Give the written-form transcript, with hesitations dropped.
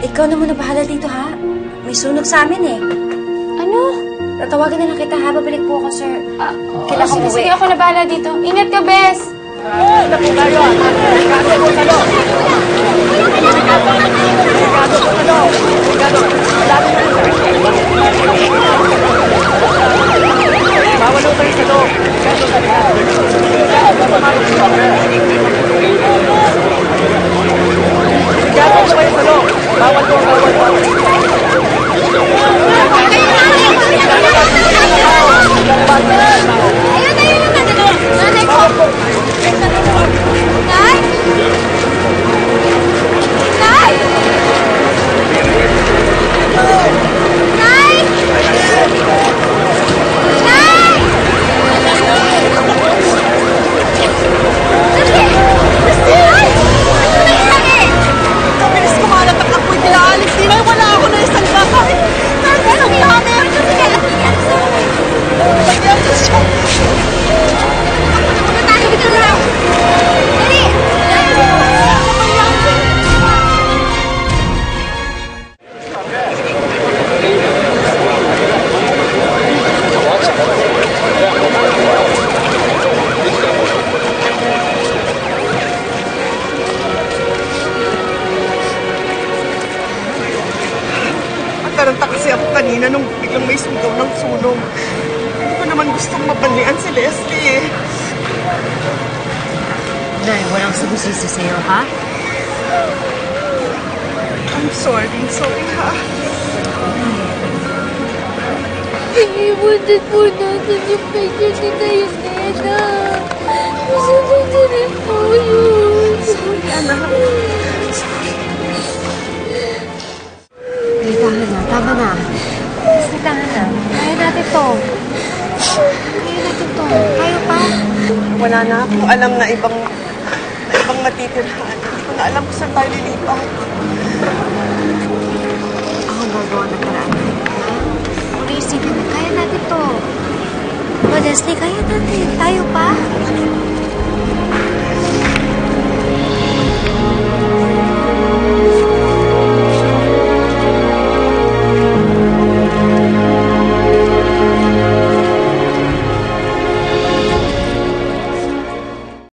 ikaw na muna bahala dito, ha? May sunog sa amin, eh. Ano? Tatawagan na lang kita, ha? Babalik po ako, sir. Kailangan sige, umuwi. sige, ako na bahala dito. Ingat ka, Bes! Ito po tayo. Delikado po talo. Delikado po talo. Delikado. Bawal po tayo talo. Delikado sa delikado. Delikado po kayo talo. Bawal po, bawal po. Nanay ko! Nay! Nay! Nay! Nay! Bilis kumalat ang apoy nila, Alex. Di na wala ako na isang bahay. Anong nanay? Sige, sige. Nagyan ko siya. Punta tayo dito lang. Dali! Mataranta kasi ako kanina nung biglang may sugaw ng sunog. Hindi ko naman gustong mapanian si Leslie eh. Nay, walang sibusisi sa'yo, ha? I'm sorry ha. Iniwandan po natin yung picture ni Dayanela. Masakit na rin po yun. Sorry, anak. Tahan na, tama na. Kasi tahan na. Kaya natin to. Kaya pa? Wala na akong alam na ibang matitirhan. Hindi ko na alam kung saan tayo lilipat. Ako gagawa ng paraan. Kung isipin mo, kaya natin to. Leslie, kaya natin. Tayo pa?